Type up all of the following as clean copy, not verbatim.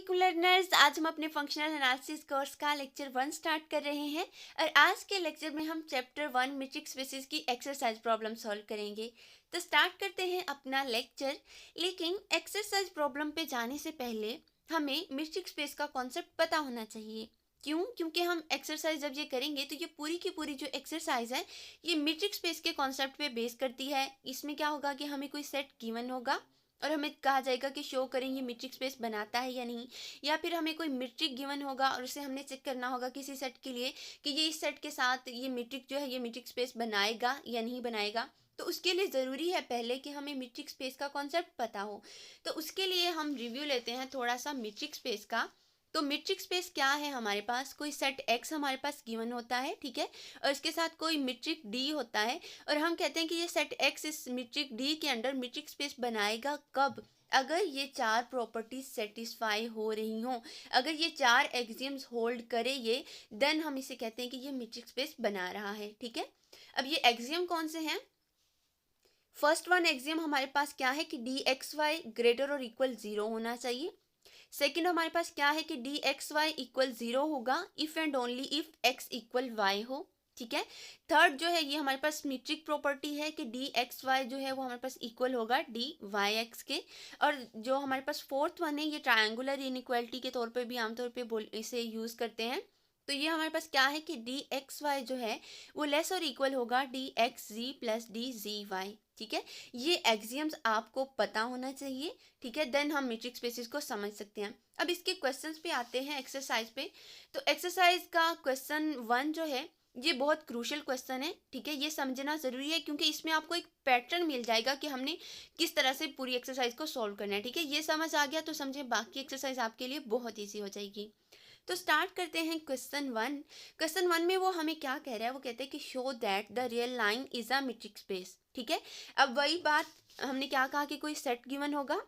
वालेकुम लर्नर्स। आज हम अपने फंक्शनल एनालिसिस कोर्स का लेक्चर 1 स्टार्ट कर रहे हैं और आज के लेक्चर में हम चैप्टर 1 मैट्रिक्स स्पेसेस की एक्सरसाइज प्रॉब्लम सॉल्व करेंगे। तो स्टार्ट करते हैं अपना लेक्चर। लेकिन एक्सरसाइज प्रॉब्लम पे जाने से पहले हमें मैट्रिक्स स्पेस का कॉन्सेप्ट पता होना चाहिए। क्यों? क्योंकि हम एक्सरसाइज जब ये करेंगे तो ये पूरी की पूरी जो एक्सरसाइज है ये मैट्रिक्स स्पेस के कॉन्सेप्ट पे बेस करती है। इसमें क्या होगा कि हमें कोई सेट गिवन होगा और हमें कहा जाएगा कि शो करें ये मैट्रिक्स स्पेस बनाता है या नहीं, या फिर हमें कोई मैट्रिक गिवन होगा और उसे हमने चेक करना होगा किसी सेट के लिए कि ये इस सेट के साथ ये मैट्रिक जो है ये मैट्रिक स्पेस बनाएगा या नहीं बनाएगा। तो उसके लिए ज़रूरी है पहले कि हमें मैट्रिक स्पेस का कॉन्सेप्ट पता हो। तो उसके लिए हम रिव्यू लेते हैं थोड़ा सा मैट्रिक स्पेस का। तो मैट्रिक स्पेस क्या है? हमारे पास कोई सेट एक्स हमारे पास गिवन होता है, ठीक है, और इसके साथ कोई मैट्रिक डी होता है और हम कहते हैं कि ये सेट एक्स इस मैट्रिक डी के अंडर मैट्रिक स्पेस बनाएगा कब? अगर ये चार प्रॉपर्टीज सेटिस्फाई हो रही हों, अगर ये चार एक्सियम्स होल्ड करे ये, देन हम इसे कहते हैं कि ये मैट्रिक स्पेस बना रहा है, ठीक है। अब ये एक्सियम कौन से हैं? फर्स्ट वन एक्सियम हमारे पास क्या है कि डी एक्स वाई ग्रेटर और इक्वल जीरो होना चाहिए। सेकेंड हमारे पास क्या है कि D X Y equal zero होगा if and only if X equal Y हो, ठीक है। थर्ड जो है ये हमारे पास मीट्रिक प्रॉपर्टी है कि डी एक्स वाई जो है वो हमारे पास इक्वल होगा डी वाई एक्स के। और जो हमारे पास फोर्थ वन है ये ट्रायंगुलर इनइक्वालिटी के तौर पे भी आमतौर पे इसे यूज़ करते हैं। तो ये हमारे पास क्या है कि डी एक्स वाई जो है वो लेस और इक्वल होगा डी एक्स जी प्लस डी जी वाई, ठीक है। ये एक्सियम्स आपको पता होना चाहिए, ठीक है, देन हम मैट्रिक्स स्पेसेस को समझ सकते हैं। अब इसके क्वेश्चंस पे आते हैं एक्सरसाइज पे। तो एक्सरसाइज का क्वेश्चन 1 जो है ये बहुत क्रूशियल क्वेश्चन है, ठीक है, ये समझना ज़रूरी है क्योंकि इसमें आपको एक पैटर्न मिल जाएगा कि हमने किस तरह से पूरी एक्सरसाइज को सॉल्व करना है, ठीक है। ये समझ आ गया तो समझे बाकी एक्सरसाइज आपके लिए बहुत ईजी हो जाएगी। तो स्टार्ट करते हैं क्वेश्चन 1। क्वेश्चन 1 में वो हमें क्या कह रहा है? वो कहते हैं कि show that the real line is a matric space, ठीक है। अब वही बात हमने क्या कहा कि कोई सेट गिवन होगा,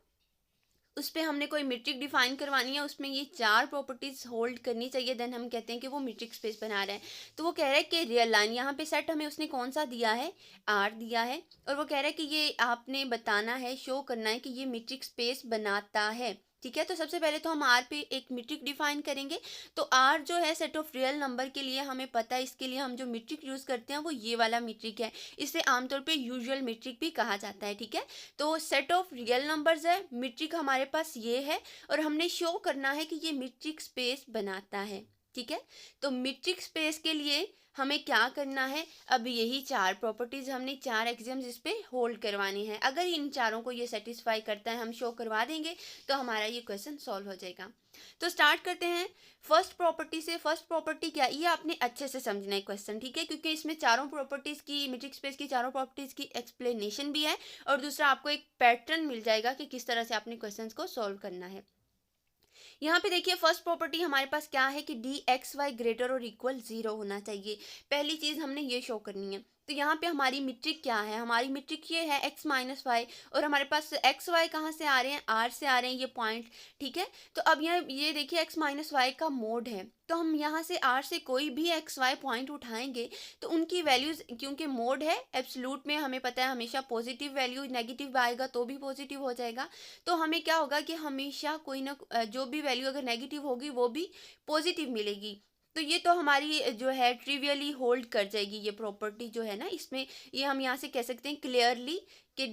उस पर हमने कोई मैट्रिक डिफाइन करवानी है, उसमें ये चार प्रॉपर्टीज होल्ड करनी चाहिए, देन हम कहते हैं कि वो मैट्रिक स्पेस बना रहा है। तो वो कह रहा है कि रियल लाइन, यहाँ पे सेट हमें उसने कौन सा दिया है? आर दिया है, और वो कह रहा है कि ये आपने बताना है, शो करना है कि ये मैट्रिक स्पेस बनाता है, ठीक है। तो सबसे पहले तो हम आर पे एक मीट्रिक डिफाइन करेंगे। तो आर जो है सेट ऑफ रियल नंबर के लिए हमें पता है, इसके लिए हम जो मीट्रिक यूज़ करते हैं वो ये वाला मीट्रिक है। इसे आमतौर पे यूजुअल मीट्रिक भी कहा जाता है, ठीक है। तो सेट ऑफ रियल नंबर्स है, मीट्रिक हमारे पास ये है और हमने शो करना है कि ये मीट्रिक स्पेस बनाता है, ठीक है। तो मीट्रिक स्पेस के लिए हमें क्या करना है? अब यही चार प्रॉपर्टीज हमने चार एक्सियम्स इस पे होल्ड करवानी है। अगर इन चारों को ये सेटिस्फाई करता है, हम शो करवा देंगे तो हमारा ये क्वेश्चन सॉल्व हो जाएगा। तो स्टार्ट करते हैं फर्स्ट प्रॉपर्टी से। फर्स्ट प्रॉपर्टी क्या? ये आपने अच्छे से समझना है क्वेश्चन, ठीक है, क्योंकि इसमें चारों प्रॉपर्टीज की, मैट्रिक्स स्पेस की चारों प्रॉपर्टीज की एक्सप्लेनेशन भी है और दूसरा आपको एक पैटर्न मिल जाएगा कि किस तरह से आपने क्वेश्चन को सॉल्व करना है। यहाँ पे देखिए फर्स्ट प्रॉपर्टी हमारे पास क्या है कि डी एक्स वाई ग्रेटर और इक्वल जीरो होना चाहिए। पहली चीज हमने ये शो करनी है। तो यहाँ पे हमारी मीट्रिक क्या है? हमारी मीट्रिक ये है एक्स माइनस वाई, और हमारे पास एक्स वाई कहाँ से आ रहे हैं? आर से आ रहे हैं ये पॉइंट, ठीक है। तो अब ये देखिए एक्स माइनस वाई का मोड है, तो हम यहाँ से आर से कोई भी एक्स वाई पॉइंट उठाएंगे तो उनकी वैल्यूज, क्योंकि मोड है एब्सोल्यूट में हमें पता है हमेशा पॉजिटिव वैल्यू, नेगेटिव आएगा तो भी पॉजिटिव हो जाएगा। तो हमें क्या होगा कि हमेशा कोई ना जो भी वैल्यू अगर नेगेटिव होगी वो भी पॉजिटिव मिलेगी। तो ये तो हमारी जो है ट्रिवियली होल्ड कर जाएगी ये प्रॉपर्टी जो है ना, इसमें ये हम यहाँ से कह सकते हैं क्लियरली कि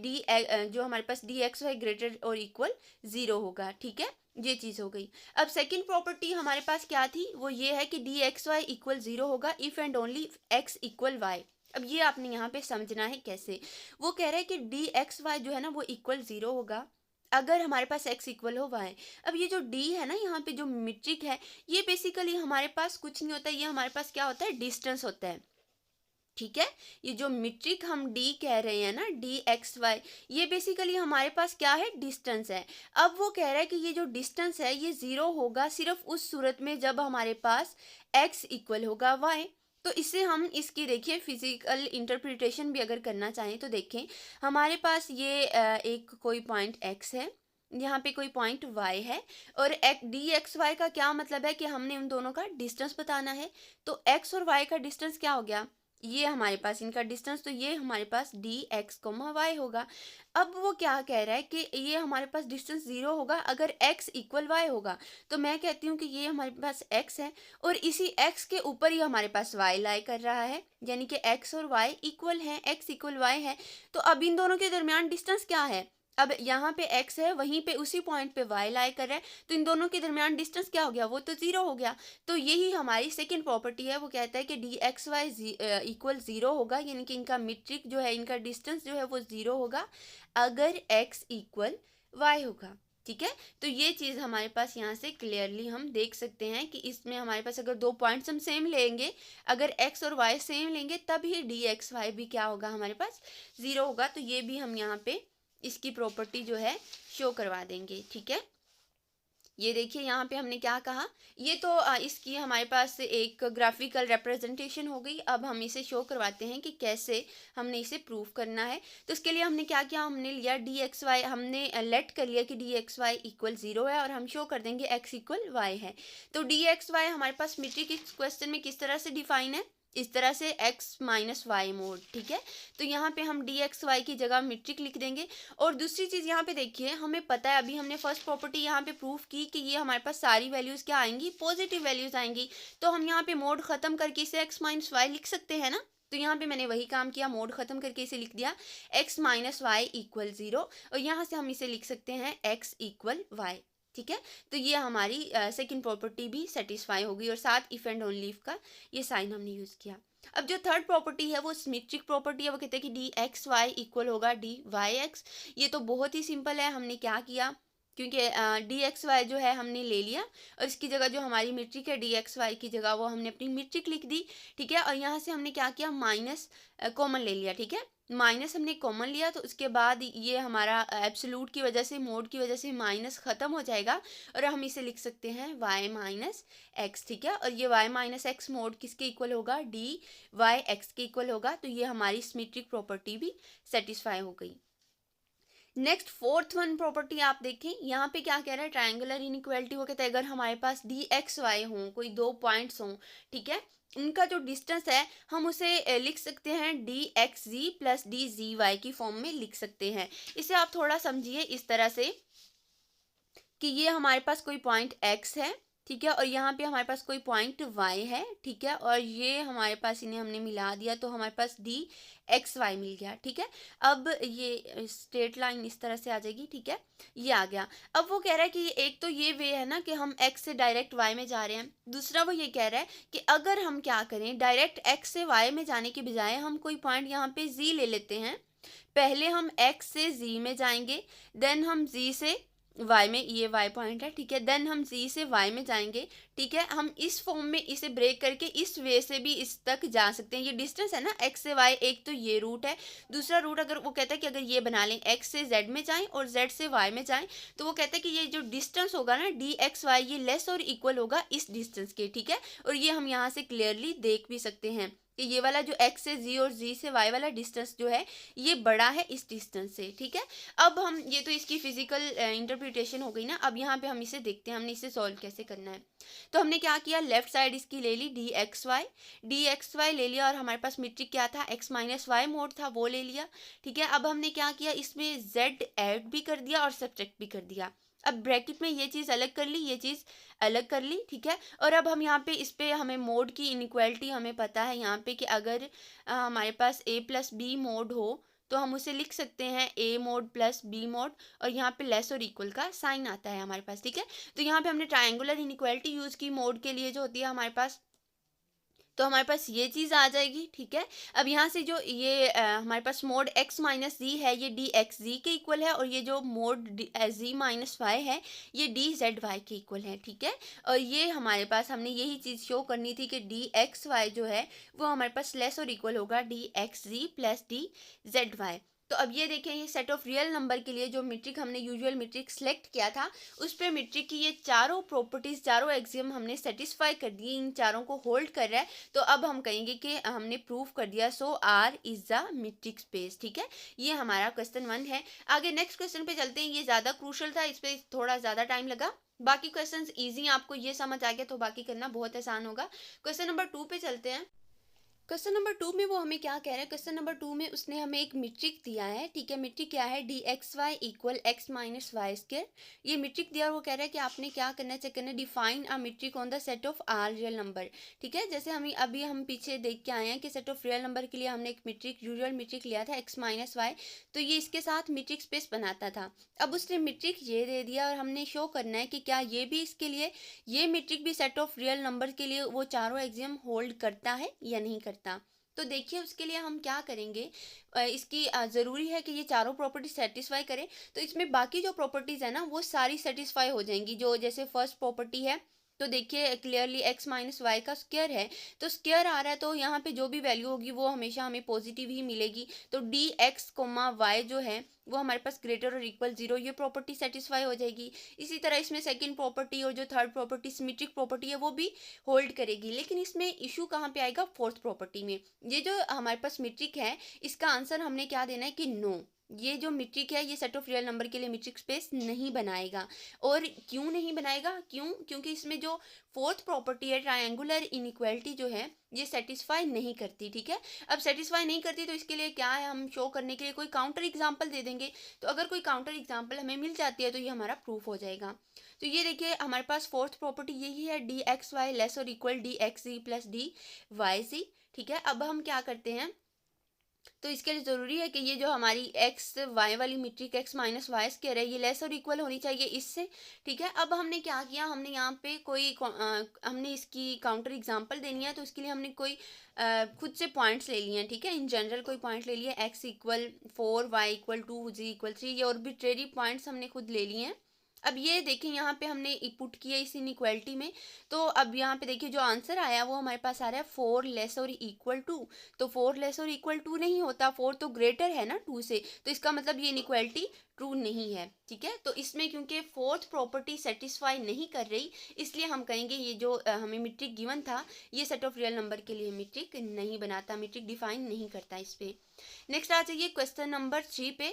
जो हमारे पास डी एक्स वाई ग्रेटर और इक्वल जीरो होगा, ठीक है। ये चीज़ हो गई। अब सेकंड प्रॉपर्टी हमारे पास क्या थी? वो ये है कि D X Y equal zero होगा if and only X equal Y. अब ये आपने यहाँ पे समझना है कैसे। वो कह रहा है कि डी एक्स वाई जो है ना वो इक्वल जीरो होगा अगर हमारे पास x इक्वल हो y। अब ये जो d है ना यहाँ पे जो मीट्रिक है, ये बेसिकली हमारे पास कुछ नहीं होता, ये हमारे पास क्या होता है? डिस्टेंस होता है, ठीक है। ये जो मीट्रिक हम d कह रहे हैं ना, डी एक्स वाई, ये बेसिकली हमारे पास क्या है? डिस्टेंस है। अब वो कह रहा है कि ये जो डिस्टेंस है ये ज़ीरो होगा सिर्फ उस सूरत में जब हमारे पास x इक्वल होगा y। तो इससे हम इसकी देखिए फिजिकल इंटरप्रिटेशन भी अगर करना चाहें तो देखें, हमारे पास ये एक कोई पॉइंट x है, यहाँ पे कोई पॉइंट y है, और डी एक्स वाई का क्या मतलब है कि हमने उन दोनों का डिस्टेंस बताना है। तो x और y का डिस्टेंस क्या हो गया? ये हमारे पास इनका डिस्टेंस, तो ये हमारे पास डी एक्स कोमा वाई होगा। अब वो क्या कह रहा है कि ये हमारे पास डिस्टेंस ज़ीरो होगा अगर एक्स इक्वल वाई होगा। तो मैं कहती हूँ कि ये हमारे पास एक्स है और इसी एक्स के ऊपर ही हमारे पास वाई लाई कर रहा है, यानी कि एक्स और वाई इक्वल हैं, एक्स इक्वल वाई है। तो अब इन दोनों के दरमियान डिस्टेंस क्या है? अब यहाँ पे x है, वहीं पे उसी पॉइंट पे y लाई कर रहा है, तो इन दोनों के दरमियान डिस्टेंस क्या हो गया? वो तो ज़ीरो हो गया। तो यही हमारी सेकंड प्रॉपर्टी है, वो कहता है कि D X Y equal zero होगा, यानी कि इनका मीट्रिक जो है, इनका डिस्टेंस जो है वो ज़ीरो होगा अगर x इक्वल y होगा। ठीक है, तो ये चीज़ हमारे पास यहाँ से क्लियरली हम देख सकते हैं कि इसमें हमारे पास अगर दो पॉइंट्स हम सेम लेंगे, अगर x और y सेम लेंगे, तभी डी एक्स वाई भी क्या होगा? हमारे पास ज़ीरो होगा। तो ये भी हम यहाँ पे इसकी प्रॉपर्टी जो है शो करवा देंगे। ठीक है, ये देखिए यहाँ पे हमने क्या कहा, ये तो इसकी हमारे पास एक ग्राफिकल रिप्रेजेंटेशन हो गई। अब हम इसे शो करवाते हैं कि कैसे हमने इसे प्रूव करना है। तो इसके लिए हमने क्या किया, हमने लिया डी एक्स वाई, हमने लेट कर लिया कि D X Y equal zero है और हम शो कर देंगे एक्स इक्वल वाई है। तो डी एक्स वाई हमारे पास मीट्रिक इस क्वेश्चन में किस तरह से डिफाइन है? इस तरह से x माइनस वाई मोड। ठीक है, तो यहाँ पे हम डी एक्स वाई की जगह मीट्रिक लिख देंगे। और दूसरी चीज़ यहाँ पे देखिए, हमें पता है, अभी हमने फर्स्ट प्रॉपर्टी यहाँ पे प्रूफ की कि ये हमारे पास सारी वैल्यूज़ क्या आएंगी? पॉजिटिव वैल्यूज़ आएंगी। तो हम यहाँ पे मोड ख़त्म करके इसे x माइनस वाई लिख सकते हैं ना। तो यहाँ पे मैंने वही काम किया, मोड ख़त्म करके इसे लिख दिया x minus Y equal zero, और यहाँ से हम इसे लिख सकते हैं x इक्वल वाई। ठीक है, तो ये हमारी सेकंड प्रॉपर्टी भी सेटिस्फाई होगी और साथ इफ एंड ओनली इफ का ये साइन हमने यूज़ किया। अब जो थर्ड प्रॉपर्टी है वो सिमेट्रिक प्रॉपर्टी है, वो कहते हैं कि डी एक्स वाई इक्वल होगा डी वाई एक्स। ये तो बहुत ही सिंपल है, हमने क्या किया, क्योंकि डी एक्स वाई जो है हमने ले लिया और इसकी जगह जो हमारी मीट्रिक है डी एक्स वाई की जगह वो हमने अपनी मीट्रिक लिख दी। ठीक है, और यहाँ से हमने क्या किया, माइनस कॉमन ले लिया। ठीक है, माइनस हमने कॉमन लिया, तो उसके बाद ये हमारा एब्सोल्यूट की वजह से, मोड की वजह से माइनस ख़त्म हो जाएगा और हम इसे लिख सकते हैं y माइनस एक्स। ठीक है, और ये y माइनस एक्स मोड किसके इक्वल होगा? डी वाई एक्स के इक्वल होगा। तो ये हमारी सिमेट्रिक प्रॉपर्टी भी सेटिस्फाई हो गई। नेक्स्ट फोर्थ वन प्रॉपर्टी आप देखें, यहाँ पे क्या कह रहा है, ट्रायंगुलर इनइक्वालिटी। वो कहता है अगर हमारे पास डी एक्स वाई हों, कोई दो पॉइंट्स हों, ठीक है, उनका जो डिस्टेंस है हम उसे लिख सकते हैं डी एक्स जी प्लस डी जी वाई की फॉर्म में लिख सकते हैं। इसे आप थोड़ा समझिए इस तरह से कि ये हमारे पास कोई पॉइंट x है, ठीक है, और यहाँ पे हमारे पास कोई पॉइंट y है, ठीक है, और ये हमारे पास इन्हें हमने मिला दिया तो हमारे पास डी एक्स वाई मिल गया। ठीक है, अब ये स्ट्रेट लाइन इस तरह से आ जाएगी। ठीक है, ये आ गया। अब वो कह रहा है कि एक तो ये वे है ना कि हम x से डायरेक्ट y में जा रहे हैं, दूसरा वो ये कह रहा है कि अगर हम क्या करें, डायरेक्ट x से y में जाने के बजाय हम कोई पॉइंट यहाँ पे z ले लेते हैं। पहले हम x से z में जाएंगे, देन हम z से y में, ये y पॉइंट है, ठीक है, देन हम z से y में जाएंगे। ठीक है, हम इस फॉर्म में इसे ब्रेक करके इस वे से भी इस तक जा सकते हैं। ये डिस्टेंस है ना x से y, एक तो ये रूट है, दूसरा रूट अगर वो कहता है कि अगर ये बना लें x से z में जाएं और z से y में जाएं, तो वो कहता है कि ये जो डिस्टेंस होगा ना डी एक्स वाई, ये लेस और इक्वल होगा इस डिस्टेंस के। ठीक है, और ये हम यहाँ से क्लियरली देख भी सकते हैं कि ये वाला जो x से z और z से y वाला डिस्टेंस जो है ये बड़ा है इस डिस्टेंस से। ठीक है, अब हम, ये तो इसकी फिजिकल इंटरप्रिटेशन हो गई ना, अब यहाँ पे हम इसे देखते हैं हमने इसे सॉल्व कैसे करना है। तो हमने क्या किया, लेफ्ट साइड इसकी ले ली डी एक्स वाई ले लिया और हमारे पास मीट्रिक क्या था, x माइनस वाई मोड था, वो ले लिया। ठीक है, अब हमने क्या किया, इसमें z ऐड भी कर दिया और सब्ट्रैक्ट भी कर दिया। अब ब्रैकेट में ये चीज़ अलग कर ली, ये चीज़ अलग कर ली। ठीक है, और अब हम यहाँ पे इस पे हमें मोड की इनइक्वालिटी हमें पता है यहाँ पे कि अगर हमारे पास a प्लस बी मोड हो तो हम उसे लिख सकते हैं a mode plus b mode, और यहाँ पे लेस और इक्वल का साइन आता है हमारे पास। ठीक है, तो यहाँ पे हमने ट्रायंगुलर इनइक्वालिटी यूज़ की मोड के लिए जो होती है हमारे पास, तो हमारे पास ये चीज़ आ जाएगी। ठीक है, अब यहाँ से जो ये हमारे पास मोड x माइनस जी है ये डी एक्स जी के इक्वल है, और ये जो मोड जी माइनस वाई है ये डी जेड वाई के इक्वल है। ठीक है, और ये हमारे पास, हमने यही चीज़ शो करनी थी कि डी एक्स वाई जो है वो हमारे पास लेस और इक्वल होगा डी एक्स जी प्लस डी जेड वाई। तो अब ये देखें, ये सेट ऑफ रियल नंबर के लिए जो मीट्रिक हमने यूजुअल मीट्रिक सेलेक्ट किया था, उस पर मीट्रिक की ये चारों प्रॉपर्टीज़, चारों एक्सियम हमने सेटिस्फाई कर दिए, इन चारों को होल्ड कर रहा है। तो अब हम कहेंगे कि हमने प्रूफ कर दिया, so R is the metric space. ठीक है, ये हमारा क्वेश्चन 1 है। आगे नेक्स्ट क्वेश्चन पे चलते हैं, ये ज़्यादा क्रूशल था, इस पर थोड़ा ज़्यादा टाइम लगा। बाकी क्वेश्चंस इजी, आपको ये समझ आ गया तो बाकी करना बहुत आसान होगा। क्वेश्चन नंबर 2 पे चलते हैं। क्वेश्चन नंबर 2 में वो हमें क्या कह रहा है, क्वेश्चन नंबर 2 में उसने हमें एक मीट्रिक दिया है, ठीक है। मीट्रिक क्या है, D X Y equal X minus Y square. ये मीट्रिक दिया और वो कह रहा है कि आपने क्या करना है, चेक करना है, define a metric on the set of R real number, ठीक है। जैसे हम अभी हम पीछे देख के आए हैं कि सेट ऑफ रियल नंबर के लिए हमने एक मीट्रिक यूजुअल मीट्रिक लिया था एक्स माइनस वाई, तो ये इसके साथ मीट्रिक स्पेस बनाता था। अब उसने मीट्रिक ये दे दिया और हमने शो करना है कि क्या ये भी इसके लिए, ये मीट्रिक भी सेट ऑफ रियल नंबर के लिए वो चारों एक्सियम होल्ड करता है या नहीं करता। तो देखिए उसके लिए हम क्या करेंगे, इसकी ज़रूरी है कि ये चारों प्रॉपर्टी सेटिस्फाई करें। तो इसमें बाकी जो प्रॉपर्टीज़ है ना वो सारी सेटिस्फाई हो जाएंगी। जो जैसे फर्स्ट प्रॉपर्टी है, तो देखिए क्लियरली एक्स माइनस वाई का स्क्वायर है, तो स्क्वायर आ रहा है तो यहाँ पे जो भी वैल्यू होगी वो हमेशा हमें पॉजिटिव ही मिलेगी। तो डी एक्स कोमा वाई जो है वो हमारे पास ग्रेटर और इक्वल जीरो, ये प्रॉपर्टी सेटिस्फाई हो जाएगी। इसी तरह इसमें सेकंड प्रॉपर्टी और जो थर्ड प्रॉपर्टी सिमेट्रिक प्रॉपर्टी है वो भी होल्ड करेगी। लेकिन इसमें इशू कहाँ पे आएगा, फोर्थ प्रॉपर्टी में। ये जो हमारे पास मीट्रिक है इसका आंसर हमने क्या देना है कि नो, ये जो मीट्रिक है ये सेट ऑफ रियल नंबर के लिए मीट्रिक स्पेस नहीं बनाएगा। और क्यों नहीं बनाएगा, क्योंकि इसमें जो फोर्थ प्रॉपर्टी है ट्रायंगुलर इनइक्वालिटी जो है ये सेटिस्फाई नहीं करती, ठीक है। अब सेटिस्फाई नहीं करती तो इसके लिए क्या है, हम शो करने के लिए कोई काउंटर एग्जांपल दे देंगे। तो अगर कोई काउंटर एग्जांपल हमें मिल जाती है तो ये हमारा प्रूफ हो जाएगा। तो ये देखिए हमारे पास फोर्थ प्रॉपर्टी यही है, डी एक्स वाई लेस और इक्वल डी एक्स जी प्लस डी वाई जी, ठीक है। अब हम क्या करते हैं, तो इसके लिए ज़रूरी है कि ये जो हमारी एक्स वाई वाली metric X minus Y square है ये लेस और इक्वल होनी चाहिए इससे, ठीक है। अब हमने क्या किया, हमने यहाँ पे कोई हमने इसकी काउंटर एग्जांपल देनी है, तो इसके लिए हमने कोई खुद से पॉइंट्स ले लिए हैं, ठीक है। इन जनरल कोई पॉइंट ले लिए, एक्स इक्वल 4 वाई इक्वल 2 जी इक्वल 3, ये आर्बिट्रेरी पॉइंट्स हमने खुद ले लिए हैं। अब ये देखें यहाँ पे हमने पुट किया इस इनइक्वालिटी में, तो अब यहाँ पे देखिए जो आंसर आया वो हमारे पास आ रहा है 4 लेस और इक्वल टू। तो 4 लेस और इक्वल टू नहीं होता, 4 तो ग्रेटर है ना 2 से, तो इसका मतलब ये इनइक्वालिटी ट्रू नहीं है, ठीक है। तो इसमें क्योंकि फोर्थ प्रॉपर्टी सेटिस्फाई नहीं कर रही, इसलिए हम कहेंगे ये जो हमें मीट्रिक गिवन था ये सेट ऑफ रियल नंबर के लिए मीट्रिक नहीं बनाता, मीट्रिक डिफाइन नहीं करता इस पे। नेक्स्ट आ जाइए क्वेश्चन नंबर 3 पे।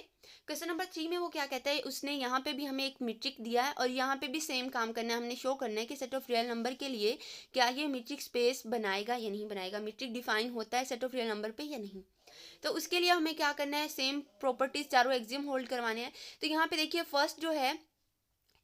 क्वेश्चन नंबर 3 में वो क्या कहता है, उसने यहाँ पे भी हमें एक मीट्रिक दिया है और यहाँ पे भी सेम काम करना है, हमने शो करना है कि सेट ऑफ रियल नंबर के लिए क्या ये मीट्रिक स्पेस बनाएगा या नहीं बनाएगा, मीट्रिक डिफाइन होता है सेट ऑफ रियल नंबर पे या नहीं। तो उसके लिए हमें क्या करना है, सेम प्रॉपर्टीज चारों एक्सियम होल्ड करवाने हैं। तो यहाँ पे देखिए फर्स्ट जो है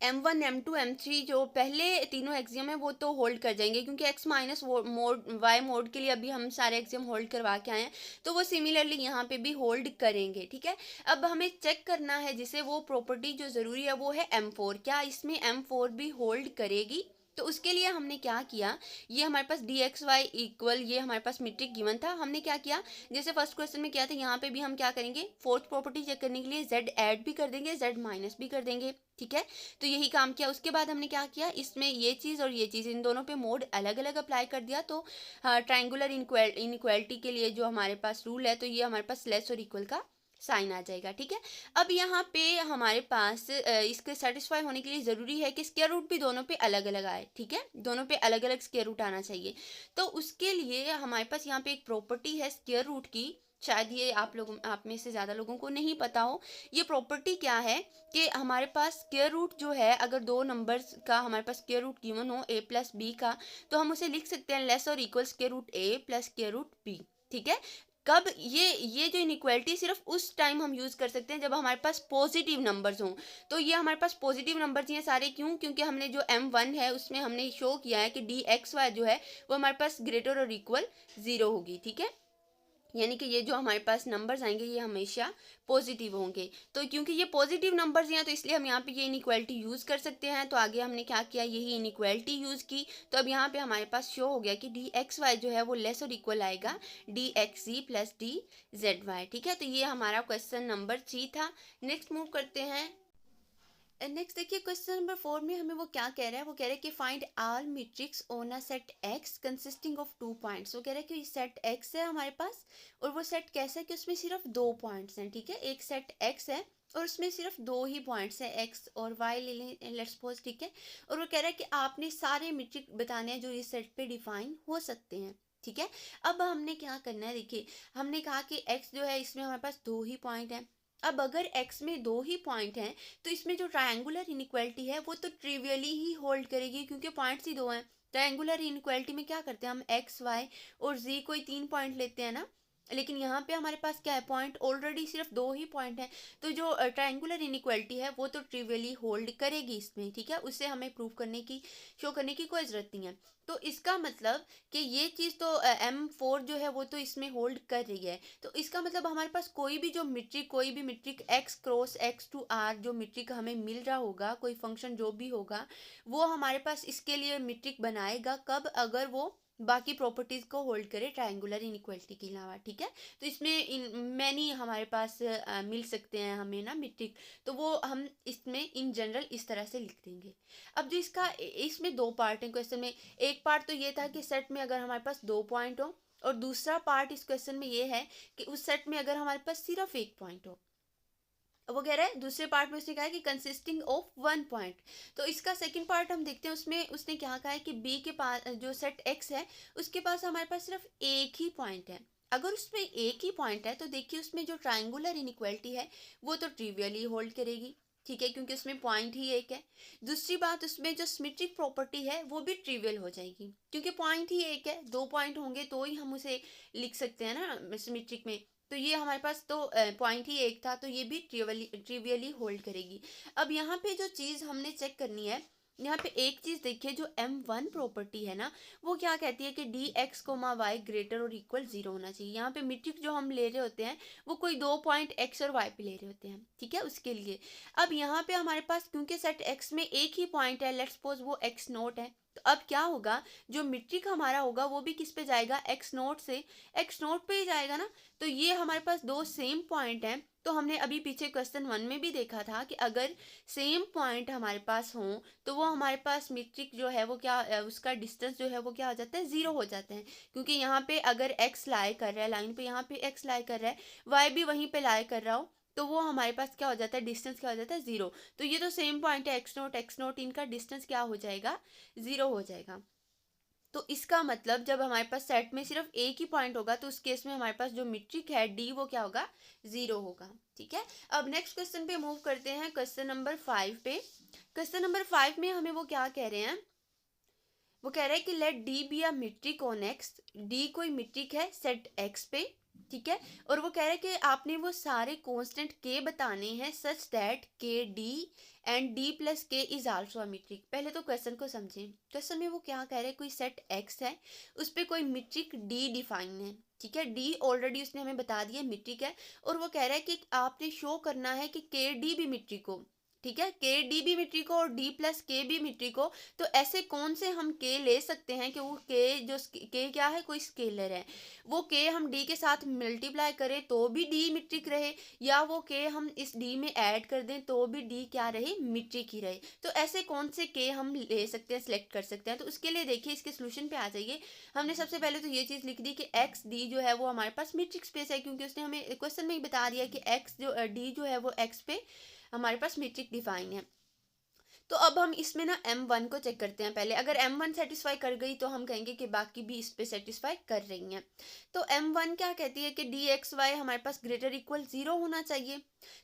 M1 M2 M3 जो पहले तीनों एक्सियम है वो तो होल्ड कर जाएंगे, क्योंकि x minus mod Y mod के लिए अभी हम सारे एक्सियम होल्ड करवा के आए हैं, तो वो सिमिलरली यहाँ पे भी होल्ड करेंगे, ठीक है। अब हमें चेक करना है, जिसे वो प्रॉपर्टी जो ज़रूरी है वो है M4, क्या इसमें M4 भी होल्ड करेगी। तो उसके लिए हमने क्या किया, ये हमारे पास डी एक्स वाई इक्वल, ये हमारे पास मीट्रिक गिवन था, हमने क्या किया जैसे फर्स्ट क्वेश्चन में किया था, यहाँ पे भी हम क्या करेंगे, फोर्थ प्रॉपर्टी चेक करने के लिए z ऐड भी कर देंगे, z माइनस भी कर देंगे, ठीक है। तो यही काम किया। उसके बाद हमने क्या किया, इसमें ये चीज़ और ये चीज़ इन दोनों पे मोड अलग अलग अप्लाई कर दिया। तो ट्राइंगुलर इनइक्वालिटी के लिए जो हमारे पास रूल है, तो ये हमारे पास लेस और इक्वल का साइन आ जाएगा, ठीक है। अब यहाँ पे हमारे पास इसके सेटिस्फाई होने के लिए ज़रूरी है कि स्क्वायर रूट भी दोनों पे अलग अलग आए, ठीक है, दोनों पे अलग अलग स्क्वायर रूट आना चाहिए। तो उसके लिए हमारे पास यहाँ पे एक प्रॉपर्टी है स्क्वायर रूट की, शायद ये आप में से ज़्यादा लोगों को नहीं पता हो। ये प्रॉपर्टी क्या है कि हमारे पास स्क्वायर रूट जो है, अगर दो नंबर्स का हमारे पास स्क्वायर रूट गिवन हो a प्लस बी का, तो हम उसे लिख सकते हैं लेस और equal square root a plus square root b, ठीक है। कब ये जो इनइक्वालिटी सिर्फ उस टाइम हम यूज़ कर सकते हैं जब हमारे पास पॉजिटिव नंबर्स हों। तो ये हमारे पास पॉजिटिव नंबर्स हैं सारे, क्यों, क्योंकि हमने जो m1 है उसमें हमने शो किया है कि डी एक्स वाई जो है वो हमारे पास ग्रेटर और इक्वल 0 होगी, ठीक है। यानी कि ये जो हमारे पास नंबर्स आएंगे ये हमेशा पॉजिटिव होंगे। तो क्योंकि ये पॉजिटिव नंबर्स हैं तो इसलिए हम यहाँ पे ये इनइक्वालिटी यूज़ कर सकते हैं। तो आगे हमने क्या किया, यही इनइक्वालिटी यूज़ की। तो अब यहाँ पे हमारे पास शो हो गया कि डी एक्स वाई जो है वो लेस और इक्वल आएगा डी एक्स जी प्लस डी जेड वाई, ठीक है। तो ये हमारा क्वेश्चन नंबर 3 था। नेक्स्ट मूव करते हैं। नेक्स्ट देखिए क्वेश्चन नंबर 4 में हमें वो क्या कह रहा है, वो कह रहा है कि find all matrix on a set x consisting of 2 points. वो कह रहा है कि सेट एक्स है हमारे पास और वो सेट कैसा है कि उसमें सिर्फ 2 पॉइंट्स हैं, ठीक है। एक सेट एक्स है और उसमें सिर्फ 2 ही पॉइंट्स हैं, एक्स और वाई ले लें लेट्स सपोज, ठीक है। और वो कह रहा है कि आपने सारे मैट्रिक बताने हैं जो इस सेट पे डिफाइन हो सकते हैं, ठीक है। अब हमने क्या करना है, देखिए हमने कहा कि एक्स जो है इसमें हमारे पास 2 ही पॉइंट हैं, अब अगर x में दो ही पॉइंट हैं तो इसमें जो ट्रायंगुलर इनइक्वालिटी है वो तो ट्रिवियली ही होल्ड करेगी, क्योंकि पॉइंट्स ही दो हैं। ट्रायंगुलर इनइक्वालिटी में क्या करते हैं हम, x y और z कोई तीन पॉइंट लेते हैं ना, लेकिन यहाँ पे हमारे पास क्या है, पॉइंट ऑलरेडी सिर्फ दो ही पॉइंट है। तो जो ट्रायंगुलर इनइक्वालिटी है वो तो ट्रिवियली होल्ड करेगी इसमें, ठीक है, उससे हमें प्रूव करने की, शो करने की कोई ज़रूरत नहीं है। तो इसका मतलब कि ये चीज़ तो M4 जो है वो तो इसमें होल्ड कर रही है। तो इसका मतलब हमारे पास कोई भी जो मीट्रिक, कोई भी metric x cross x to r जो मीट्रिक हमें मिल रहा होगा, कोई फंक्शन जो भी होगा, वो हमारे पास इसके लिए मीट्रिक बनाएगा कब, अगर वो बाकी प्रॉपर्टीज को होल्ड करे ट्रायंगुलर इनइक्वालिटी के अलावा, ठीक है। तो इसमें इन मैनी हमारे पास मिल सकते हैं हमें ना मीट्रिक, तो वो हम इसमें इन जनरल इस तरह से लिख देंगे। अब जो इसका इसमें दो पार्ट हैं क्वेश्चन में। एक पार्ट तो ये था कि सेट में अगर हमारे पास दो पॉइंट हो, और दूसरा पार्ट इस क्वेश्चन में ये है कि उस सेट में अगर हमारे पास सिर्फ एक पॉइंट हो। वो कह रहा है दूसरे पार्ट में उसने कहा है कि कंसिस्टिंग ऑफ वन पॉइंट। तो इसका सेकंड पार्ट हम देखते हैं, उसमें उसने क्या कहा है कि बी के पास जो सेट एक्स है उसके पास हमारे पास सिर्फ एक ही पॉइंट है। अगर उसमें एक ही पॉइंट है तो देखिए उसमें जो ट्रायंगुलर इनइक्वालिटी है वो तो ट्रिवियली होल्ड करेगी, ठीक है, क्योंकि उसमें पॉइंट ही एक है। दूसरी बात, उसमें जो सिमेट्रिक प्रॉपर्टी है वो भी ट्रिवियल हो जाएगी, क्योंकि पॉइंट ही एक है, दो पॉइंट होंगे तो ही हम उसे लिख सकते हैं ना सिमेट्रिक में। तो ये हमारे पास तो पॉइंट ही एक था, तो ये भी ट्रिवियली होल्ड करेगी। अब यहाँ पे जो चीज़ हमने चेक करनी है, यहाँ पे एक चीज़ देखिए, जो M1 प्रॉपर्टी है ना, वो क्या कहती है कि D X comma Y greater और इक्वल जीरो होना चाहिए। यहाँ पे मीट्रिक जो हम ले रहे होते हैं वो कोई दो पॉइंट x और y पे ले रहे होते हैं, ठीक है, उसके लिए। अब यहाँ पे हमारे पास क्योंकि सेट x में एक ही पॉइंट है, लेट्स सपोज वो x नोट है, तो अब क्या होगा, जो मीट्रिक हमारा होगा वो भी किस पे जाएगा, x नोट से x नोट पे ही जाएगा ना। तो ये हमारे पास दो सेम पॉइंट हैं। तो हमने अभी पीछे क्वेश्चन 1 में भी देखा था कि अगर सेम पॉइंट हमारे पास हों तो वो हमारे पास मीट्रिक जो है वो क्या उसका डिस्टेंस जो है वो क्या हो जाता है, ज़ीरो हो जाता है। क्योंकि यहाँ पे अगर x लाई कर रहा है लाइन पे, यहाँ पे x लाई कर रहा है, y भी वहीं पे लाई कर रहा हो, तो वो हमारे पास क्या हो जाता है, डिस्टेंस क्या हो जाता है, ज़ीरो। तो ये तो सेम पॉइंट है x नोट, इनका डिस्टेंस क्या हो जाएगा, ज़ीरो हो जाएगा। तो इसका मतलब जब हमारे पास सेट में सिर्फ एक ही पॉइंट होगा तो उस केस में हमारे पास जो मीट्रिक है डी वो क्या होगा, जीरो होगा, ठीक है। अब नेक्स्ट क्वेश्चन पे मूव करते हैं, क्वेश्चन नंबर 5 पे। क्वेश्चन नंबर 5 में हमें वो क्या कह रहे हैं, वो कह रहा है कि let D be a metric on X. D कोई मीट्रिक है सेट एक्स पे, ठीक है, और वो कह रहा है कि आपने वो सारे कांस्टेंट के बताने हैं सच दैट के डी एंड डी प्लस के इज आल्सो अ मीट्रिक। पहले तो क्वेश्चन को समझें। क्वेश्चन में वो क्या कह रहे हैं, कोई सेट एक्स है, उस पर कोई मीट्रिक डी डिफाइन है, ठीक है, डी ऑलरेडी उसने हमें बता दिया मीट्रिक है, और वो कह रहा है कि आपने शो करना है कि के डी भी मीट्रिक हो, ठीक है, के डी भी मीट्रिक हो और डी प्लस के भी मीट्रिक हो। तो ऐसे कौन से हम के ले सकते हैं कि वो के जो के क्या है, कोई स्केलर है, वो के हम डी के साथ मल्टीप्लाई करें तो भी डी मीट्रिक रहे, या वो के हम इस डी में ऐड कर दें तो भी डी क्या रहे, मीट्रिक ही रहे। तो ऐसे कौन से के हम ले सकते हैं, सिलेक्ट कर सकते हैं। तो उसके लिए देखिए इसके सोल्यूशन पे आ जाइए। हमने सबसे पहले तो ये चीज़ लिख दी कि एक्स डी जो है वो हमारे पास मीट्रिक स्पेस है, क्योंकि उसने हमें क्वेश्चन में ही बता दिया कि एक्स जो डी जो है वो एक्स पे हमारे पास मीट्रिक डिफाइन है। तो अब हम इसमें ना M1 को चेक करते हैं पहले। अगर M1 सेटिस्फाई कर गई तो हम कहेंगे कि बाकी भी इस पे सेटिस्फाई कर रही हैं। तो M1 क्या कहती है कि डी एक्स वाई हमारे पास ग्रेटर इक्वल जीरो होना चाहिए।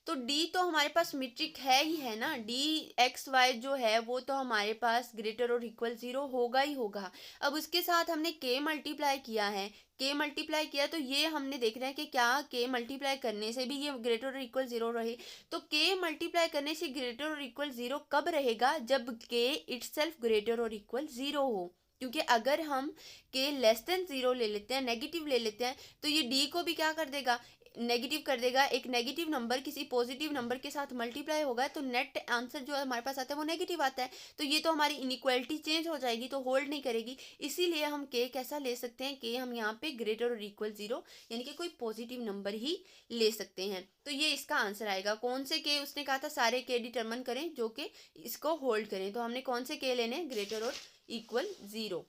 तो D तो हमारे पास मीट्रिक है ही है ना, डी एक्स वाई जो है वो तो हमारे पास ग्रेटर और इक्वल जीरो होगा ही होगा। अब उसके साथ हमने K मल्टीप्लाई किया है, K मल्टीप्लाई किया, तो ये हमने देख रहे हैं कि क्या K मल्टीप्लाई करने से भी ये ग्रेटर और इक्वल जीरो रहे। तो K मल्टीप्लाई करने से ग्रेटर और इक्वल जीरो कब रहेगा, जब K इटसेल्फ ग्रेटर और इक्वल जीरो हो। क्योंकि अगर हम K लेस देन जीरो ले लेते हैं, नेगेटिव ले लेते हैं, तो ये D को भी क्या कर देगा, नेगेटिव कर देगा। एक नेगेटिव नंबर किसी पॉजिटिव नंबर के साथ मल्टीप्लाई होगा तो नेट आंसर जो हमारे पास आता है वो नेगेटिव आता है। तो ये तो हमारी इनइक्वालिटी चेंज हो जाएगी, तो होल्ड नहीं करेगी। इसीलिए हम के कैसा ले सकते हैं, के हम यहाँ पे ग्रेटर और इक्वल जीरो यानी कि कोई पॉजिटिव नंबर ही ले सकते हैं। तो ये इसका आंसर आएगा। कौन से के, उसने कहा था सारे के डिटरमिन करें जो कि इसको होल्ड करें, तो हमने कौन से के लेने, ग्रेटर और इक्वल जीरो,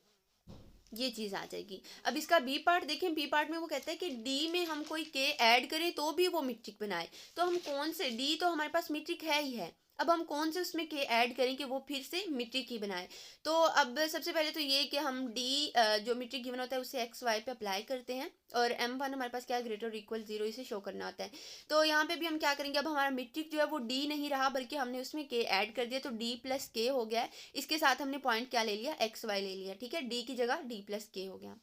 ये चीज़ आ जाएगी। अब इसका बी पार्ट देखें। बी पार्ट में वो कहता है कि डी में हम कोई के ऐड करें तो भी वो मीट्रिक बनाए। तो हम कौन से, डी तो हमारे पास मीट्रिक है ही है, अब हम कौन से उसमें के ऐड करें कि वो फिर से मीट्रिक ही बनाए। तो अब सबसे पहले तो ये कि हम डी जो मीट्रिक गिवन होता है उसे एक्स वाई पे अप्लाई करते हैं, और m1 हमारे पास क्या है, ग्रेटर इक्वल 0, इसे शो करना होता है। तो यहाँ पे भी हम क्या करेंगे, अब हमारा मीट्रिक जो है वो डी नहीं रहा बल्कि हमने उसमें के ऐड कर दिया, तो डी प्लस के हो गया है। इसके साथ हमने पॉइंट क्या ले लिया, एक्स वाई ले लिया, ठीक है, डी की जगह डी प्लस के हो गया।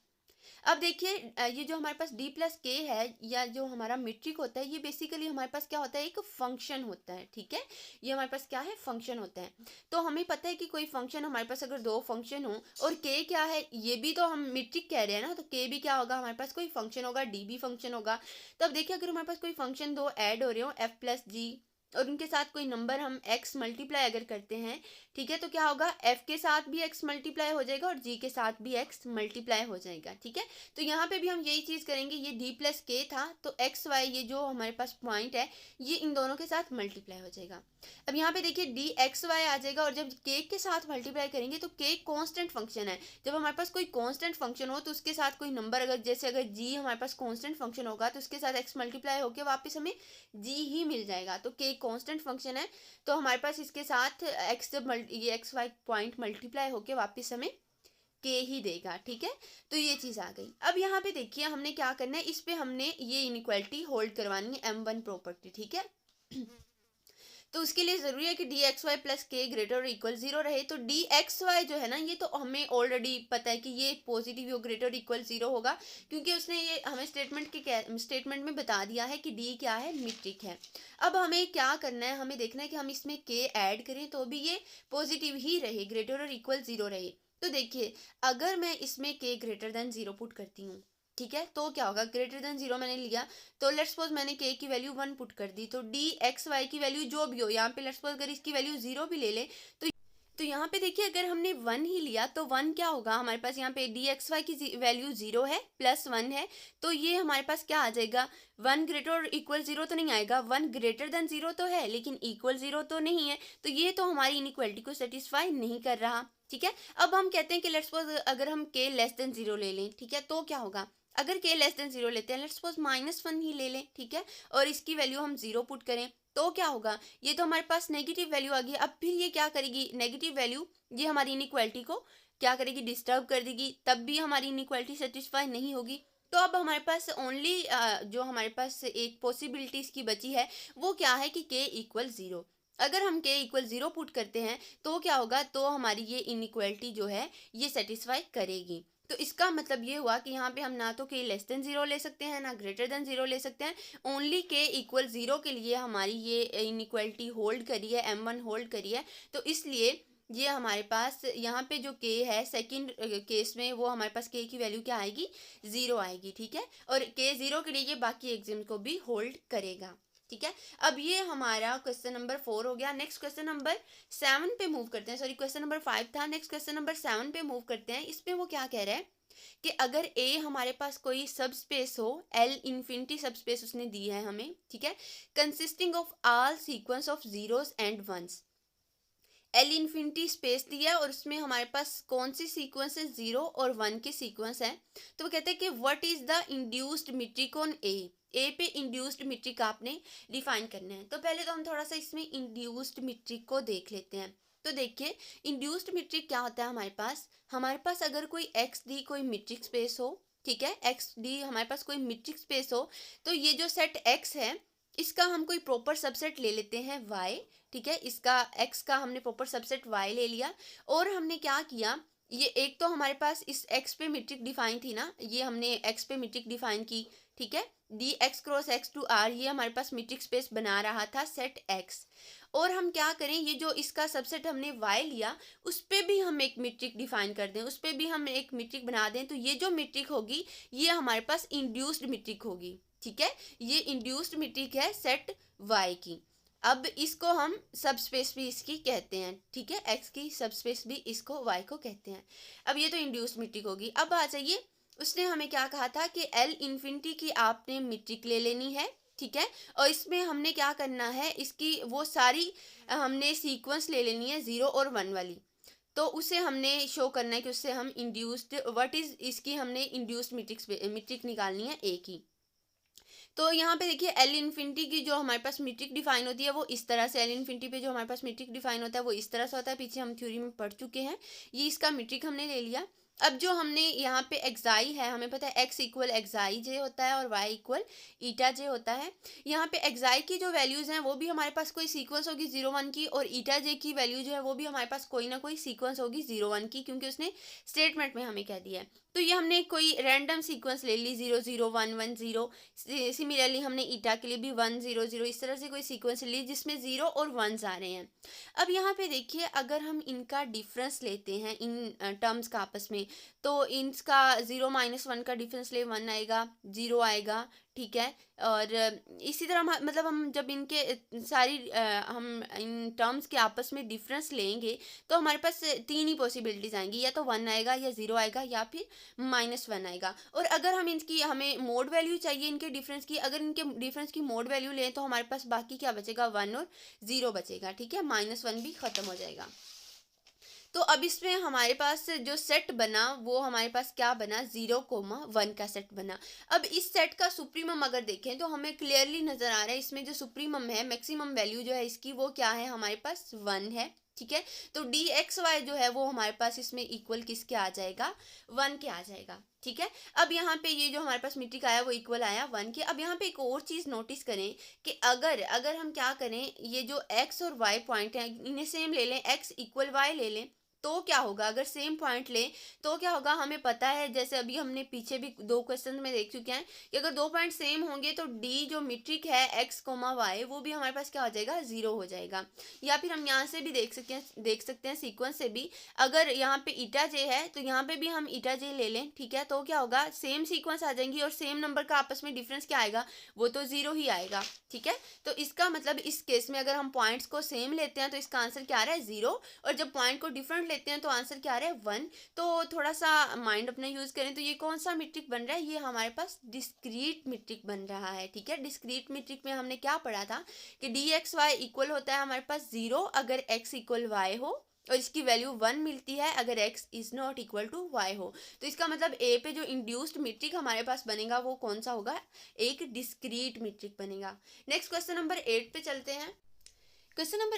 अब देखिए ये जो हमारे पास डी प्लस के है या जो हमारा मीट्रिक होता है, ये बेसिकली हमारे पास क्या होता है, एक फंक्शन होता है, ठीक है। ये हमारे पास क्या है, फंक्शन होता है। तो हमें पता है कि कोई फंक्शन हमारे पास अगर दो फंक्शन हो और के क्या है, ये भी तो हम मीट्रिक कह रहे हैं ना, तो के भी क्या होगा, हमारे पास कोई फंक्शन होगा, डी भी फंक्शन होगा। तो अब देखिए अगर हमारे पास कोई फंक्शन दो ऐड हो रहे हो, एफ प्लस जी, और उनके साथ कोई नंबर हम x मल्टीप्लाई अगर करते हैं, ठीक है, तो क्या होगा, f के साथ भी x मल्टीप्लाई हो जाएगा और g के साथ भी x मल्टीप्लाई हो जाएगा, ठीक है। तो यहाँ पे भी हम यही चीज़ करेंगे, ये d प्लस के था तो x y ये जो हमारे पास पॉइंट है ये इन दोनों के साथ मल्टीप्लाई हो जाएगा। अब यहाँ पे देखिए डी एक्स वाई आ जाएगा, और जब k के साथ मल्टीप्लाई करेंगे तो k कांस्टेंट फंक्शन है। जब हमारे पास कोई कांस्टेंट फंक्शन हो तो उसके साथ कोई नंबर अगर, जैसे अगर g हमारे पास कांस्टेंट फंक्शन होगा तो उसके साथ x मल्टीप्लाई होकर वापस हमें g ही मिल जाएगा। तो k कांस्टेंट फंक्शन है, तो हमारे पास इसके साथ x जब ये एक्स वाई पॉइंट मल्टीप्लाई होकर वापस हमें के ही देगा, ठीक है। तो ये चीज़ आ गई। अब यहाँ पे देखिए हमने क्या करना है, इस पे हमने ये इनइक्वालिटी होल्ड करवानी है, m1 प्रॉपर्टी, ठीक है। तो उसके लिए ज़रूरी है कि डी एक्स वाई प्लस के ग्रेटर और इक्वल 0 रहे। तो डी एक्स वाई जो है ना, ये तो हमें ऑलरेडी पता है कि ये पॉजिटिव हो, ग्रेटर इक्वल 0 होगा, क्योंकि उसने ये हमें स्टेटमेंट में बता दिया है कि डी क्या है, मीट्रिक है। अब हमें क्या करना है, हमें देखना है कि हम इसमें के ऐड करें तो भी ये पॉजिटिव ही रहे, ग्रेटर और इक्वल 0 रहे। तो देखिए अगर मैं इसमें के ग्रेटर देन 0 पुट करती हूँ, ठीक है, तो क्या होगा, ग्रेटर देन 0 मैंने लिया, तो लेट्स सपोज मैंने के की वैल्यू 1 पुट कर दी, तो डी एक्स वाई की वैल्यू जो भी हो, यहाँ पे लेट्स सपोज अगर इसकी वैल्यू 0 भी ले ले, तो यहाँ पे देखिए अगर हमने 1 ही लिया तो 1 क्या होगा, हमारे पास यहाँ पे डी एक्स वाई की वैल्यू 0 है प्लस 1 है, तो ये हमारे पास क्या आ जाएगा, 1 ग्रेटर और इक्वल 0 तो नहीं आएगा, 1 ग्रेटर देन 0 तो है लेकिन इक्वल 0 तो नहीं है, तो ये तो हमारी इनइक्वालिटी को सेटिस्फाई नहीं कर रहा, ठीक है। अब हम कहते हैं कि लेट्स सपोज अगर हम के लेस देन 0 ले लें, ठीक है, तो क्या होगा, अगर के लेस देन 0 लेते हैं, लेट्स सपोज -1 ही ले लें, ठीक है, और इसकी वैल्यू हम 0 पुट करें, तो क्या होगा, ये तो हमारे पास नेगेटिव वैल्यू आ गई। अब फिर ये क्या करेगी, नेगेटिव वैल्यू ये हमारी इनइक्वालिटी को क्या करेगी, डिस्टर्ब कर देगी, तब भी हमारी इनइक्वालिटी सेटिस्फाई नहीं होगी। तो अब हमारे पास ओनली जो हमारे पास एक पॉसिबिलिटीज की बची है वो क्या है कि के इक्वल 0। अगर हम के इक्वल 0 पुट करते हैं तो क्या होगा, तो हमारी ये इनइक्वालिटी जो है ये सेटिस्फाई करेगी। तो इसका मतलब ये हुआ कि यहाँ पे हम ना तो के लेस देन 0 ले सकते हैं ना ग्रेटर देन 0 ले सकते हैं, ओनली के इक्वल 0 के लिए हमारी ये इनइक्वालिटी होल्ड करी है, m1 होल्ड करी है। तो इसलिए ये हमारे पास यहाँ पे जो के है सेकंड केस में वो हमारे पास के की वैल्यू क्या आएगी, 0 आएगी, ठीक है, और के 0 के लिए ये बाकी एग्जाम को भी होल्ड करेगा, ठीक है। अब ये हमारा क्वेश्चन नंबर 4 हो गया। नेक्स्ट क्वेश्चन नंबर 7 पे मूव करते हैं, सॉरी क्वेश्चन नंबर 5 था, नेक्स्ट क्वेश्चन नंबर 7 पे मूव करते हैं। इसमें वो क्या कह रहा है कि अगर ए हमारे पास कोई सब स्पेस हो, एल इन्फिनिटी सब स्पेस उसने दी है हमें, ठीक है, consisting of all sequence of zeros and ones, L infinity space दिया है और उसमें हमारे पास कौन सी सीक्वेंस है, 0 और 1 के सीक्वेंस है। तो वो कहते हैं कि what is the induced metric on A पे इंड्यूस्ड मीट्रिक आपने डिफाइन करना है। तो पहले तो हम थोड़ा सा इसमें इंड्यूस्ड मीट्रिक को देख लेते हैं। तो देखिए इंड्यूस्ड मीट्रिक क्या होता है, हमारे पास अगर कोई एक्स डी कोई मीट्रिक स्पेस हो, ठीक है, एक्स डी हमारे पास कोई मीट्रिक स्पेस हो, तो ये जो सेट एक्स है इसका हम कोई प्रॉपर सबसेट ले लेते हैं वाई, ठीक है, इसका एक्स का हमने प्रॉपर सबसेट वाई ले लिया, और हमने क्या किया, ये एक तो हमारे पास इस एक्स पे मीट्रिक डिफाइन थी ना, ये हमने एक्स पे मीट्रिक डिफाइन की, ठीक है, D X cross X to R, ये हमारे पास मीट्रिक स्पेस बना रहा था सेट एक्स। और हम क्या करें, ये जो इसका सबसेट हमने वाई लिया उस पर भी हम एक मीट्रिक डिफाइन कर दें, उस पर भी हम एक मीट्रिक बना दें, तो ये जो मीट्रिक होगी ये हमारे पास इंड्यूस्ड मीट्रिक होगी, ठीक है, ये इंड्यूस्ड मीट्रिक है सेट वाई की। अब इसको हम सब स्पेस भी इसकी कहते हैं, ठीक है, एक्स की सब स्पेस भी इसको वाई को कहते हैं। अब ये तो इंड्यूस्ड मीट्रिक होगी। अब आ जाइए, उसने हमें क्या कहा था कि एल इन्फिनिटी की आपने मीट्रिक ले लेनी है, ठीक है, और इसमें हमने क्या करना है, इसकी वो सारी हमने सीक्वेंस ले लेनी है 0 और 1 वाली, तो उसे हमने शो करना है कि उससे हम इंड्यूस्ड व्हाट इज इसकी हमने इंड्यूस्ड मीट्रिक निकालनी है ए की। तो यहाँ पे देखिए एल इन्फिनिटी की जो हमारे पास मीट्रिक डिफाइन होती है वो इस तरह से, एल इन्फिनिटी पे जो हमारे पास मीट्रिक डिफाइन होता है वो इस तरह से होता है, पीछे हम थ्योरी में पढ़ चुके हैं। ये इसका मीट्रिक हमने ले लिया। अब जो हमने यहाँ पे एक्साई है, हमें पता है एक्स इक्वल एक्साई जे होता है और वाई इक्वल ईटा जे होता है। यहाँ पे एक्साई की जो वैल्यूज़ हैं वो भी हमारे पास कोई सीक्वेंस होगी 0 1 की, और ईटा जे की वैल्यू जो है वो भी हमारे पास कोई ना कोई सीक्वेंस होगी 0 1 की, क्योंकि उसने स्टेटमेंट में हमें कह दिया है। तो ये हमने कोई रैंडम सीक्वेंस ले ली 0 0 1 1 0। सिमिलरली हमने ईटा के लिए भी 1 0 0 इस तरह से कोई सीक्वेंस ली जिसमें 0 और 1s आ रहे हैं। अब यहाँ पे देखिए अगर हम इनका डिफरेंस लेते हैं इन टर्म्स का आपस में, तो इनका 0 -1 का डिफरेंस ले 1 आएगा, 0 आएगा, ठीक है। और इसी तरह मतलब हम जब इनके हम इन टर्म्स के आपस में डिफरेंस लेंगे तो हमारे पास तीन ही पॉसिबिलिटीज आएंगी, या तो 1 आएगा या 0 आएगा या फिर -1 आएगा। और अगर हम इनकी हमें मोड वैल्यू चाहिए इनके डिफरेंस की, अगर इनके डिफरेंस की मोड वैल्यू लें तो हमारे पास बाकी क्या बचेगा, 1 और 0 बचेगा, ठीक है। -1 भी खत्म हो जाएगा। तो अब इसमें हमारे पास जो सेट बना वो हमारे पास क्या बना, 0, 1 का सेट बना। अब इस सेट का सुप्रीमम अगर देखें तो हमें क्लियरली नजर आ रहा है, इसमें जो सुप्रीमम है, मैक्सिमम वैल्यू जो है इसकी वो क्या है, हमारे पास 1 है, ठीक है। तो डी एक्स वाई जो है वो हमारे पास इसमें इक्वल किसके आ जाएगा, 1 के आ जाएगा, ठीक है। अब यहाँ पे ये जो हमारे पास मीट्रिक आया वो इक्वल आया 1 के। अब यहाँ पे एक और चीज नोटिस करें कि अगर अगर हम क्या करें, ये जो एक्स और वाई पॉइंट है इन्हें सेम ले लें, एक्स इक्वल वाई ले लें, तो क्या होगा, अगर सेम पॉइंट लें तो क्या होगा, हमें पता है जैसे अभी हमने पीछे भी 2 क्वेश्चन में देख चुके हैं कि अगर 2 पॉइंट सेम होंगे तो डी जो मीट्रिक है एक्स कोमा वाई वो भी हमारे पास क्या हो जाएगा, 0 हो जाएगा। या फिर हम यहाँ से भी देख सकते हैं सीक्वेंस से भी, अगर यहाँ पे ईटा जे है तो यहाँ पे भी हम ईटा जे ले लें, ठीक है। तो क्या होगा, सेम सीक्वेंस आ जाएंगी और सेम नंबर का आपस में डिफरेंस क्या आएगा, वो तो 0 ही आएगा, ठीक है। तो इसका मतलब इस केस में अगर हम पॉइंट्स को सेम लेते हैं तो इसका आंसर क्या आ रहा है, 0, और जब पॉइंट को डिफरेंट लेते हैं तो आंसर क्या आ रहा है, 1। तो थोड़ा सा माइंड अपना यूज करें तो ये कौन सा मीट्रिक बन रहा है, ये हमारे पास डिस्क्रीट मीट्रिक बन रहा है, ठीक है। डिस्क्रीट मीट्रिक में हमने क्या पढ़ा था कि डी एक्स वाई इक्वल होता है हमारे पास 0 अगर x इक्वल वाई हो, और इसकी वैल्यू 1 मिलती है अगर x is not equal to Y हो। तो इसका मतलब ए पे जो इंड्यूस्ड मीट्रिक हमारे पास बनेगा वो कौन सा होगा, एक डिस्क्रीट मीट्रिक बनेगा। नेक्स्ट क्वेश्चन नंबर 8 पे चलते हैं। क्वेश्चन नंबर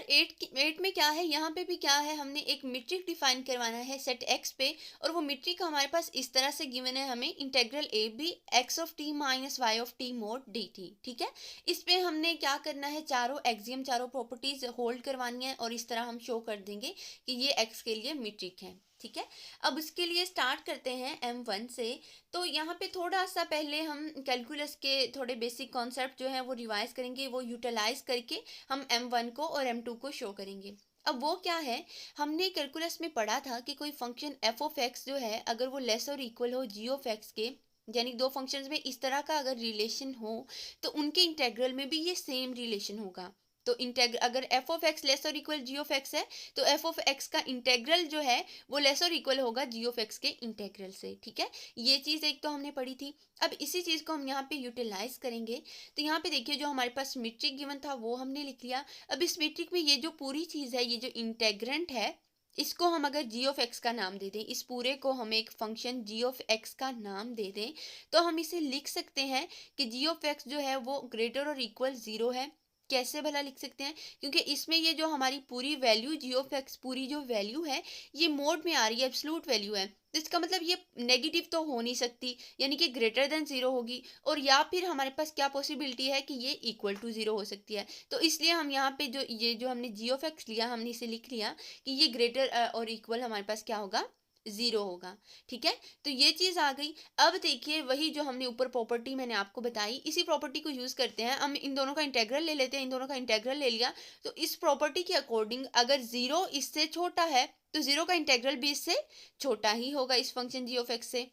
8 में क्या है, यहाँ पे भी क्या है, हमने एक मीट्रिक डिफाइन करवाना है सेट एक्स पे, और वो मीट्रिक हमारे पास इस तरह से गिवन है हमें, integral A B X of T minus Y of T mod D T, ठीक है। इस पे हमने क्या करना है, चारों एक्सियम चारों प्रॉपर्टीज होल्ड करवानी है और इस तरह हम शो कर देंगे कि ये एक्स के लिए मीट्रिक है, ठीक है। अब उसके लिए स्टार्ट करते हैं M1 से। तो यहाँ पे थोड़ा सा पहले हम कैलकुलस के थोड़े बेसिक कॉन्सेप्ट जो है वो रिवाइज करेंगे, वो यूटिलाइज करके हम M1 को और M2 को शो करेंगे। अब वो क्या है, हमने कैलकुलस में पढ़ा था कि कोई फंक्शन f ऑफ x जो है अगर वो लेस और इक्वल हो g ऑफ x के, यानी दो फंक्शंस में इस तरह का अगर रिलेशन हो तो उनके इंटेग्रल में भी ये सेम रिलेशन होगा। तो इंटेग्रल अगर f ऑफ x लेस और इक्वल g ऑफ x है तो f ऑफ x का इंटेग्रल जो है वो लेस और इक्वल होगा g ऑफ x के इंटेग्रल से, ठीक है। ये चीज़ एक तो हमने पढ़ी थी। अब इसी चीज़ को हम यहाँ पे यूटिलाइज करेंगे। तो यहाँ पे देखिए जो हमारे पास मीट्रिक गिवन था वो हमने लिख लिया। अब इस मीट्रिक में ये जो पूरी चीज़ है, ये जो इंटेग्रेंट है, इसको हम अगर g ऑफ x का नाम दे दें, इस पूरे को हम एक फंक्शन g ऑफ x का नाम दे दें, तो हम इसे लिख सकते हैं कि g ऑफ x जो है वो ग्रेटर और इक्वल 0 है। कैसे भला लिख सकते हैं, क्योंकि इसमें ये जो हमारी पूरी वैल्यू g ऑफ x पूरी जो वैल्यू है ये मोड में आ रही है, एब्सोल्यूट वैल्यू है, तो इसका मतलब ये नेगेटिव तो हो नहीं सकती, यानी कि ग्रेटर देन 0 होगी, और या फिर हमारे पास क्या पॉसिबिलिटी है कि ये इक्वल टू 0 हो सकती है। तो इसलिए हम यहाँ पे जो हमने g ऑफ x लिया, हमने इसे लिख लिया कि ये ग्रेटर और इक्वल हमारे पास क्या होगा, 0 होगा, ठीक है। तो ये चीज़ आ गई। अब देखिए वही जो हमने ऊपर प्रॉपर्टी मैंने आपको बताई, इसी प्रॉपर्टी को यूज़ करते हैं। हम इन दोनों का इंटेग्रल ले लेते हैं, इन दोनों का इंटेग्रल ले लिया तो इस प्रॉपर्टी के अकॉर्डिंग अगर 0 इससे छोटा है तो 0 का इंटेग्रल भी इससे छोटा ही होगा, इस फंक्शन g ऑफ x से।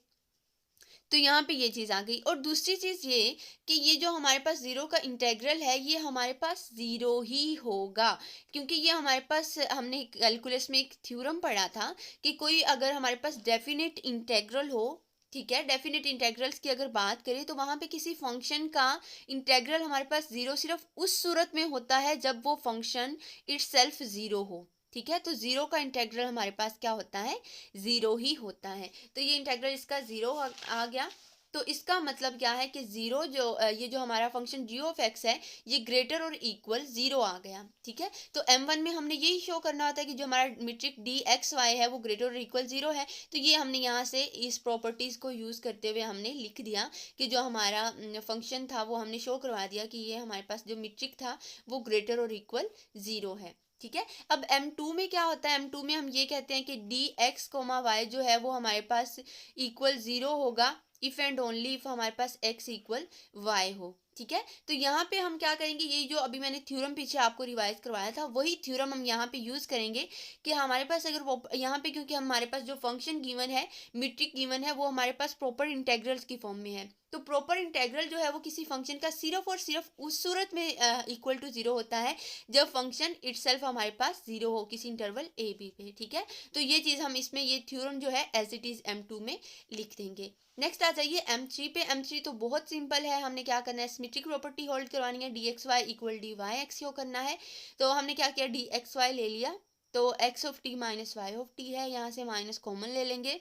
तो यहाँ पे ये चीज़ आ गई। और दूसरी चीज़ ये कि ये जो हमारे पास 0 का इंटेग्रल है ये हमारे पास 0 ही होगा, क्योंकि ये हमारे पास हमने कैलकुलस में एक थ्योरम पढ़ा था कि कोई अगर हमारे पास डेफिनेट इंटेग्रल हो, ठीक है, डेफिनेट इंटेग्रल्स की अगर बात करें तो वहाँ पे किसी फंक्शन का इंटेग्रल हमारे पास 0 सिर्फ उस सूरत में होता है जब वो फंक्शन इटसेल्फ 0 हो, ठीक है। तो 0 का इंटेग्रल हमारे पास क्या होता है, 0 ही होता है। तो ये इंटेग्रल इसका 0 आ गया। तो इसका मतलब क्या है कि ज़ीरो जो ये जो हमारा फंक्शन जी ऑफ एक्स है, ये ग्रेटर और इक्वल ज़ीरो आ गया, ठीक है। तो m1 में हमने यही शो करना होता है कि जो हमारा मीट्रिक डी एक्स वाई है वो ग्रेटर और इक्वल ज़ीरो है। तो ये हमने यहाँ से इस प्रॉपर्टीज़ को यूज़ करते हुए हमने लिख दिया कि जो हमारा फंक्शन था वो हमने शो करवा दिया कि ये हमारे पास जो मीट्रिक था वो ग्रेटर और इक्वल ज़ीरो है, ठीक है। अब m2 में क्या होता है, m2 में हम ये कहते हैं कि डी एक्स कोमा वाई जो है वो हमारे पास इक्वल ज़ीरो होगा इफ़ एंड ओनली इफ हमारे पास x इक्वल y हो, ठीक है। तो यहाँ पे हम क्या करेंगे, ये जो अभी मैंने थ्योरम पीछे आपको रिवाइज करवाया था वही थ्योरम हम यहाँ पे यूज़ करेंगे कि हमारे पास अगर वो यहाँ पे, क्योंकि हमारे पास जो फंक्शन गिवन है, मीट्रिक गिवन है, वो हमारे पास प्रॉपर इंटेग्रल्स की फॉर्म में है। तो प्रॉपर इंटेग्रल जो है वो किसी फंक्शन का सिर्फ और सिर्फ उस सूरत में इक्वल टू जीरो होता है जब फंक्शन इटसेल्फ हमारे पास जीरो हो किसी इंटरवल ए बी पे, ठीक है। तो ये चीज़ हम इसमें ये थ्योरम जो है एज इट इज़ m2 में लिख देंगे। नेक्स्ट आ जाइए m3 पे। m3 तो बहुत सिंपल है, हमने क्या करना है, सिमेट्रिक प्रॉपर्टी होल्ड करवानी है, D X Y equal D Y X show करना है। तो हमने क्या किया, डी एक्स वाई ले लिया, तो X of T minus Y of T है, यहाँ से माइनस कॉमन ले लेंगे,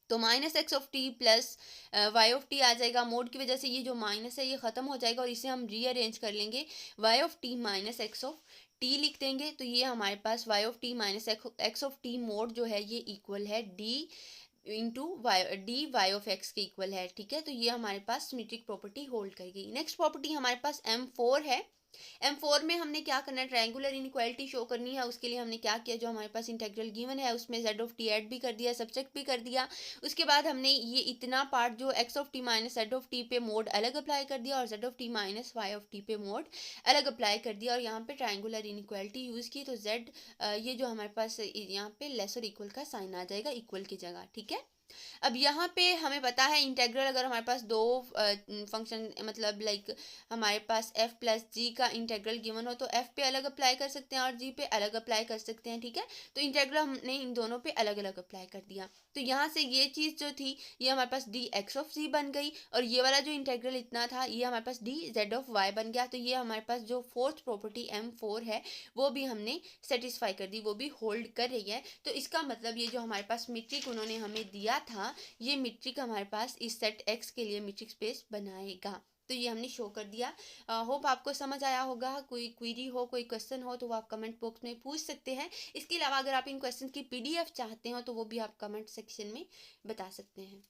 तो minus X of T plus Y of T आ जाएगा। मोड की वजह से ये जो माइनस है ये ख़त्म हो जाएगा और इसे हम रीअरेंज कर लेंगे, Y of T minus X of T लिख देंगे। तो ये हमारे पास Y of T minus X of T mod जो है ये इक्वल है D into Y, D Y of X के इक्वल है, ठीक है। तो ये हमारे पास सिमेट्रिक प्रॉपर्टी होल्ड कर गई। नेक्स्ट प्रॉपर्टी हमारे पास m4 है। m4 में हमने क्या करना है, ट्रायंगुलर इनइक्वालिटी शो करनी है। उसके लिए हमने क्या किया, जो हमारे पास इंटेग्रल गिवन है उसमें z ऑफ टी ऐड भी कर दिया, सब्जेक्ट भी कर दिया। उसके बाद हमने ये इतना पार्ट जो x of T minus z of T पे मोड अलग अप्लाई कर दिया और z of T minus y of T पे मोड अलग अप्लाई कर दिया और यहाँ पे ट्रायंगुलर इनइक्वालिटी यूज़ की। तो z ये जो हमारे पास यहाँ पे लेस और इक्वल का साइन आ जाएगा इक्वल की जगह, ठीक है। अब यहाँ पे हमें पता है इंटेग्रल अगर हमारे पास दो फंक्शन मतलब लाइक हमारे पास f प्लस जी का इंटेग्रल गिवन हो तो f पे अलग अप्लाई कर सकते हैं और g पे अलग अप्लाई कर सकते हैं, ठीक है। तो इंटेग्रल हमने इन दोनों पे अलग अलग अप्लाई कर दिया। तो यहाँ से ये चीज़ जो थी ये हमारे पास डी एक्स ऑफ जी बन गई और ये वाला जो इंटेग्रल इतना था ये हमारे पास डी जेड ऑफ वाई बन गया। तो ये हमारे पास जो फोर्थ प्रॉपर्टी m4 है वो भी हमने सेटिस्फाई कर दी, वो भी होल्ड कर रही है। तो इसका मतलब ये जो हमारे पास मीट्रिक उन्होंने हमें दिया था ये मीट्रिक हमारे पास इस सेट x के लिए मीट्रिक स्पेस बनाएगा। तो ये हमने शो कर दिया। होप आपको समझ आया होगा। कोई क्वेरी हो, कोई क्वेश्चन हो तो वो आप कमेंट बॉक्स में पूछ सकते हैं। इसके अलावा अगर आप इन क्वेश्चन की PDF चाहते हो तो वो भी आप कमेंट सेक्शन में बता सकते हैं।